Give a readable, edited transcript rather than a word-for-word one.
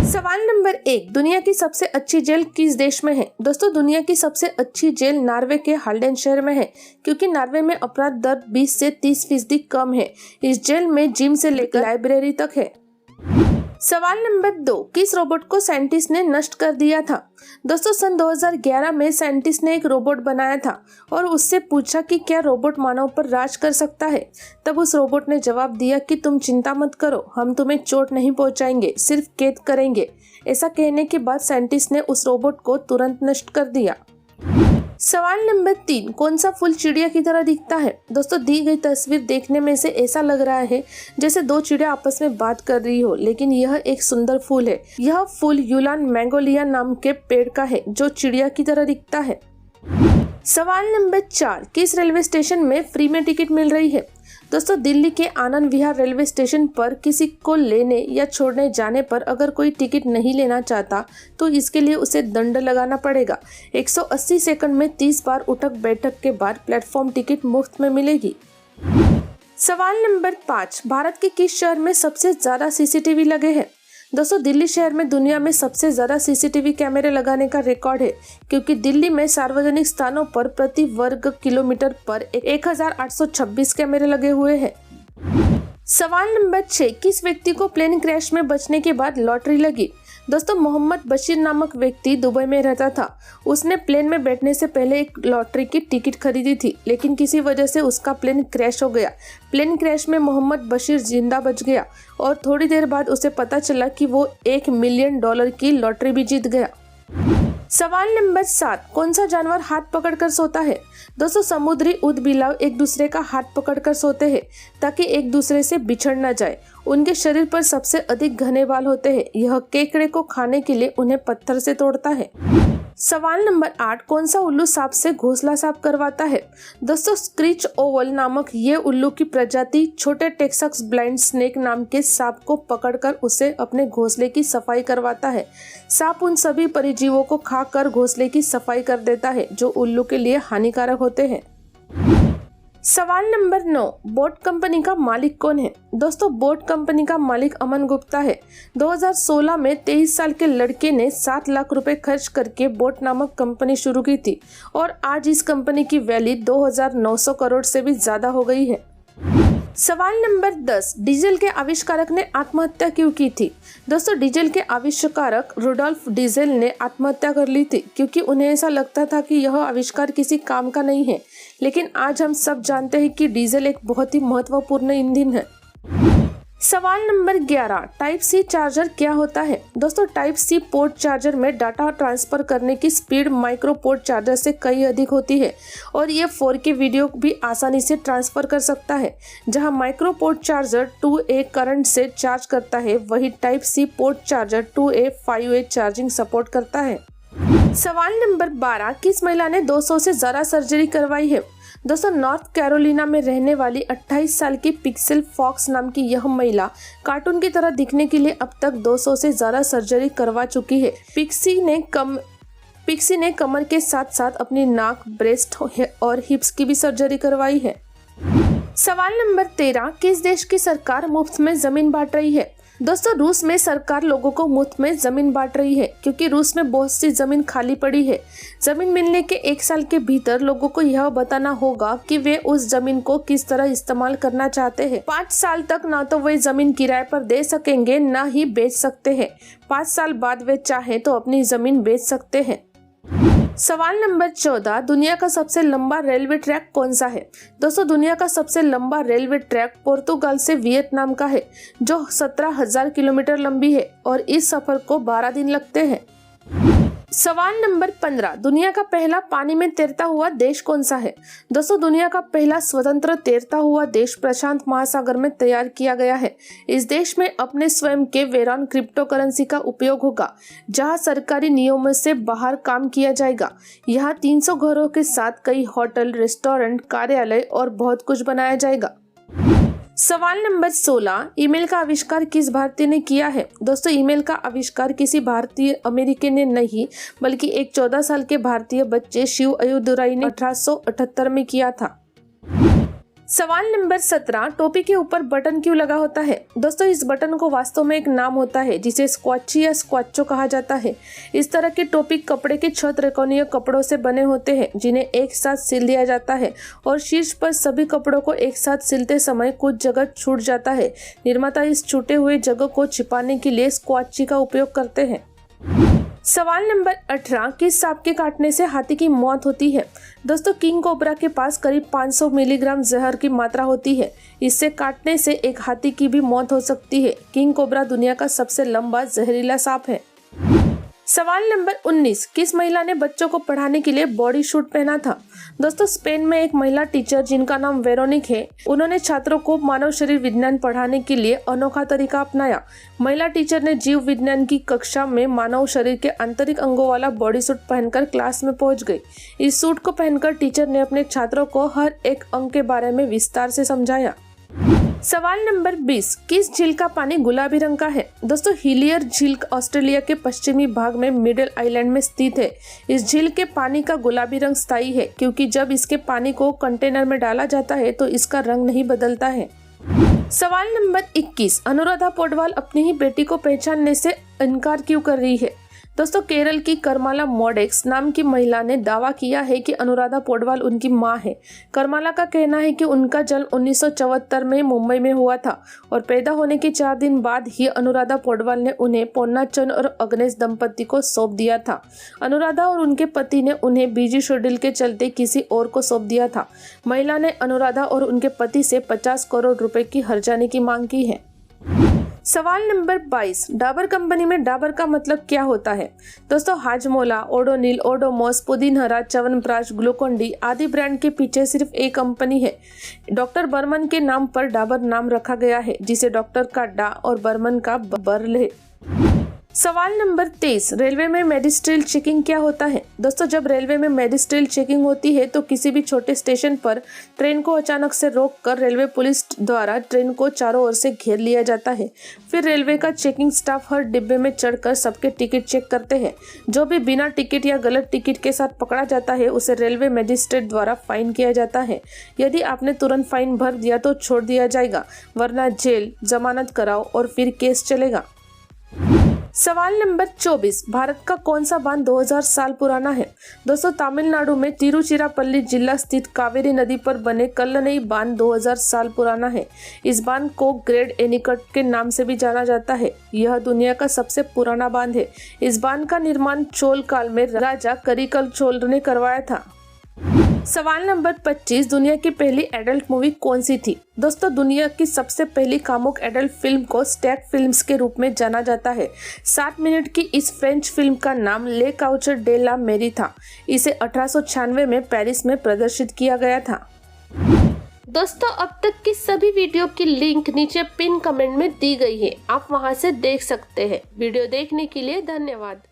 सवाल नंबर 1, दुनिया की सबसे अच्छी जेल किस देश में है? दोस्तों, दुनिया की सबसे अच्छी जेल नॉर्वे के हाल्डेन शहर में है, क्योंकि नॉर्वे में अपराध दर 20 से 30% कम है। इस जेल में जिम से लेकर लाइब्रेरी तक है। सवाल नंबर 2, किस रोबोट को साइंटिस्ट ने नष्ट कर दिया था? दोस्तों, सन 2011 में साइंटिस्ट ने एक रोबोट बनाया था और उससे पूछा कि क्या रोबोट मानव पर राज कर सकता है। तब उस रोबोट ने जवाब दिया कि तुम चिंता मत करो, हम तुम्हें चोट नहीं पहुंचाएंगे, सिर्फ कैद करेंगे। ऐसा कहने के बाद साइंटिस्ट ने उस रोबोट को तुरंत नष्ट कर दिया। सवाल नंबर 3, कौन सा फूल चिड़िया की तरह दिखता है? दोस्तों, दी गई तस्वीर देखने में से ऐसा लग रहा है जैसे दो चिड़िया आपस में बात कर रही हो, लेकिन यह एक सुंदर फूल है। यह फूल यूलान मैंगोलिया नाम के पेड़ का है जो चिड़िया की तरह दिखता है। सवाल नंबर 4, किस रेलवे स्टेशन में फ्री में टिकट मिल रही है? दोस्तों, दिल्ली के आनंद विहार रेलवे स्टेशन पर किसी को लेने या छोड़ने जाने पर अगर कोई टिकट नहीं लेना चाहता तो इसके लिए उसे दंड लगाना पड़ेगा। 180 सेकंड में 30 बार उठक बैठक के बाद प्लेटफॉर्म टिकट मुफ्त में मिलेगी। सवाल नंबर 5, भारत के किस शहर में सबसे ज्यादा सीसीटीवी लगे हैं? दोस्तों, दिल्ली शहर में दुनिया में सबसे ज्यादा सीसीटीवी कैमरे लगाने का रिकॉर्ड है, क्योंकि दिल्ली में सार्वजनिक स्थानों पर प्रति वर्ग किलोमीटर पर 1826 कैमरे लगे हुए हैं। सवाल नंबर 6, किस व्यक्ति को प्लेन क्रैश में बचने के बाद लॉटरी लगी? दोस्तों, मोहम्मद बशीर नामक व्यक्ति दुबई में रहता था। उसने प्लेन में बैठने से पहले एक लॉटरी की टिकट खरीदी थी, लेकिन किसी वजह से उसका प्लेन क्रैश हो गया। प्लेन क्रैश में मोहम्मद बशीर जिंदा बच गया और थोड़ी देर बाद उसे पता चला कि वो $1 मिलियन की लॉटरी भी जीत गया। सवाल नंबर 7, कौन सा जानवर हाथ पकड़कर सोता है? दोस्तों, समुद्री ऊदबिलाव एक दूसरे का हाथ पकड़कर सोते हैं ताकि एक दूसरे से बिछड़ न जाए। उनके शरीर पर सबसे अधिक घने बाल होते हैं। यह केकड़े को खाने के लिए उन्हें पत्थर से तोड़ता है। सवाल नंबर 8, कौन सा उल्लू सांप से घोंसला साफ करवाता है? दोस्तों, स्क्रीच ओवल नामक ये उल्लू की प्रजाति छोटे टेक्सास ब्लाइंड स्नेक नाम के सांप को पकड़कर उसे अपने घोंसले की सफाई करवाता है। सांप उन सभी परजीवों को खाकर घोंसले की सफाई कर देता है जो उल्लू के लिए हानिकारक होते हैं। सवाल नंबर 9, बोट कंपनी का मालिक कौन है? दोस्तों, बोट कंपनी का मालिक अमन गुप्ता है। 2016 में 23 साल के लड़के ने 7 लाख रुपए खर्च करके बोट नामक कंपनी शुरू की थी और आज इस कंपनी की वैल्यू 2900 करोड़ से भी ज्यादा हो गई है। सवाल नंबर 10, डीजल के आविष्कारक ने आत्महत्या क्यों की थी? दोस्तों, डीजल के आविष्कारक रुडोल्फ डीजल ने आत्महत्या कर ली थी क्योंकि उन्हें ऐसा लगता था कि यह आविष्कार किसी काम का नहीं है। लेकिन आज हम सब जानते हैं कि डीजल एक बहुत ही महत्वपूर्ण ईंधन है। सवाल नंबर 11, टाइप सी चार्जर क्या होता है? दोस्तों, टाइप सी पोर्ट चार्जर में डाटा ट्रांसफर करने की स्पीड माइक्रो पोर्ट चार्जर से कई अधिक होती है और ये 4K वीडियो भी आसानी से ट्रांसफर कर सकता है। जहां micro port charger 2A current से चार्ज करता है, वही type C port charger 2A 5A charging support करता है। सवाल नंबर 12, किस महिला ने 200 से ज्यादा सर्जरी करवाई है? दोस्तों, नॉर्थ कैरोलिना में रहने वाली 28 साल की पिक्सेल फॉक्स नाम की यह महिला कार्टून की तरह दिखने के लिए अब तक 200 से ज्यादा सर्जरी करवा चुकी है। पिक्सी ने कमर के साथ साथ अपनी नाक, ब्रेस्ट और हिप्स की भी सर्जरी करवाई है। सवाल नंबर 13, किस देश की सरकार मुफ्त में जमीन बांट रही है? दोस्तों, रूस में सरकार लोगों को मुफ्त में जमीन बांट रही है क्योंकि रूस में बहुत सी जमीन खाली पड़ी है। जमीन मिलने के 1 साल के भीतर लोगों को यह बताना होगा कि वे उस जमीन को किस तरह इस्तेमाल करना चाहते हैं। 5 साल तक ना तो वे जमीन किराए पर दे सकेंगे ना ही बेच सकते हैं। 5 साल बाद वे चाहे तो अपनी जमीन बेच सकते हैं। सवाल नंबर 14, दुनिया का सबसे लंबा रेलवे ट्रैक कौन सा है? दोस्तों, दुनिया का सबसे लंबा रेलवे ट्रैक पोर्तुगाल से वियतनाम का है जो 17,000 किलोमीटर लंबी है और इस सफर को 12 दिन लगते हैं। सवाल नंबर 15, दुनिया का पहला पानी में तैरता हुआ देश कौन सा है? दोस्तों, दुनिया का पहला स्वतंत्र तैरता हुआ देश प्रशांत महासागर में तैयार किया गया है। इस देश में अपने स्वयं के वेरॉन क्रिप्टो करेंसी का उपयोग होगा, जहां सरकारी नियमों से बाहर काम किया जाएगा। यहां 300 घरों के साथ कई होटल, रेस्टोरेंट, कार्यालय और बहुत कुछ बनाया जाएगा। सवाल नंबर 16, ईमेल का आविष्कार किस भारतीय ने किया है? दोस्तों, ईमेल का आविष्कार किसी भारतीय अमेरिकी ने नहीं बल्कि एक 14 साल के भारतीय बच्चे शिव अयुदुराई ने 1878 में किया था। सवाल नंबर 17, टोपी के ऊपर बटन क्यों लगा होता है? दोस्तों, इस बटन को वास्तव में एक नाम होता है जिसे स्क्वाची या स्क्वाचो कहा जाता है। इस तरह की टोपी कपड़े के 6 त्रिकोणीय कपड़ों से बने होते हैं जिन्हें एक साथ सिल दिया जाता है और शीर्ष पर सभी कपड़ों को एक साथ सिलते समय कुछ जगह छूट जाता है। निर्माता इस छूटे हुए जगह को छिपाने के लिए स्क्वाची का उपयोग करते हैं। सवाल नंबर 18, किस सांप के काटने से हाथी की मौत होती है? दोस्तों, किंग कोबरा के पास करीब 500 मिलीग्राम जहर की मात्रा होती है। इससे काटने से एक हाथी की भी मौत हो सकती है। किंग कोबरा दुनिया का सबसे लंबा जहरीला सांप है। सवाल नंबर 19, किस महिला ने बच्चों को पढ़ाने के लिए बॉडी सूट पहना था? दोस्तों, स्पेन में एक महिला टीचर जिनका नाम वेरोनिक है, उन्होंने छात्रों को मानव शरीर विज्ञान पढ़ाने के लिए अनोखा तरीका अपनाया। महिला टीचर ने जीव विज्ञान की कक्षा में मानव शरीर के आंतरिक अंगों वाला बॉडी सूट पहनकर क्लास में पहुंच गई। इस सूट को पहनकर टीचर ने अपने छात्रों को हर एक अंग के बारे में विस्तार से समझाया। सवाल नंबर 20, किस झील का पानी गुलाबी रंग का है? दोस्तों, हिलियर झील ऑस्ट्रेलिया के पश्चिमी भाग में मिडिल आइलैंड में स्थित है। इस झील के पानी का गुलाबी रंग स्थायी है क्योंकि जब इसके पानी को कंटेनर में डाला जाता है तो इसका रंग नहीं बदलता है। सवाल नंबर 21, अनुराधा पौडवाल अपनी ही बेटी को पहचानने से इनकार क्यों कर रही है? दोस्तों, केरल की करमाला मोडेक्स नाम की महिला ने दावा किया है कि अनुराधा पौडवाल उनकी मां है। करमाला का कहना है कि उनका जन्म 1974 में मुंबई में हुआ था और पैदा होने के 4 दिन बाद ही अनुराधा पौडवाल ने उन्हें पोन्नाचन और अग्नेश दंपति को सौंप दिया था। अनुराधा और उनके पति ने उन्हें बिजी शेड्यूल के चलते किसी और को सौंप दिया था। महिला ने अनुराधा और उनके पति से 50 करोड़ रुपए की हर्जाने की मांग की है। सवाल नंबर 22, डाबर कंपनी में डाबर का मतलब क्या होता है? दोस्तों, हाजमोला, ओडोनिल, ओडोमॉस, पुदीनहरा, च्यवनप्राश, ग्लूकोन-डी आदि ब्रांड के पीछे सिर्फ एक कंपनी है। डॉक्टर बर्मन के नाम पर डाबर नाम रखा गया है, जिसे डॉक्टर का डा और बर्मन का बर्ल है। सवाल नंबर 23, रेलवे में मेडिस्ट्रियल चेकिंग क्या होता है? दोस्तों, जब रेलवे में मेडिस्ट्रियल चेकिंग होती है तो किसी भी छोटे स्टेशन पर ट्रेन को अचानक से रोककर रेलवे पुलिस द्वारा ट्रेन को चारों ओर से घेर लिया जाता है। फिर रेलवे का चेकिंग स्टाफ हर डिब्बे में चढ़कर सबके टिकट चेक करते हैं। जो भी बिना टिकट या गलत टिकट के साथ पकड़ा जाता है उसे रेलवे मजिस्ट्रेट द्वारा फाइन किया जाता है। यदि आपने तुरंत फाइन भर दिया तो छोड़ दिया जाएगा, वरना जेल, जमानत कराओ और फिर केस चलेगा। सवाल नंबर 24, भारत का कौन सा बांध 2000 साल पुराना है? दोस्तों, तमिलनाडु में तिरुचिरापल्ली जिला स्थित कावेरी नदी पर बने कल्लनई बांध 2000 साल पुराना है। इस बांध को ग्रेट एनीकट के नाम से भी जाना जाता है। यह दुनिया का सबसे पुराना बांध है। इस बांध का निर्माण चोल काल में राजा करिकल चोल ने करवाया था। सवाल नंबर 25, दुनिया की पहली एडल्ट मूवी कौन सी थी? दोस्तों, दुनिया की सबसे पहली कामुक एडल्ट फिल्म को स्टैग फिल्म्स के रूप में जाना जाता है। 7 मिनट की इस फ्रेंच फिल्म का नाम ले काउचर डे ला मेरी था। इसे 1896 में पेरिस में प्रदर्शित किया गया था। दोस्तों, अब तक की सभी वीडियो की लिंक नीचे पिन कमेंट में दी गई है, आप वहां से देख सकते हैं। वीडियो देखने के लिए धन्यवाद।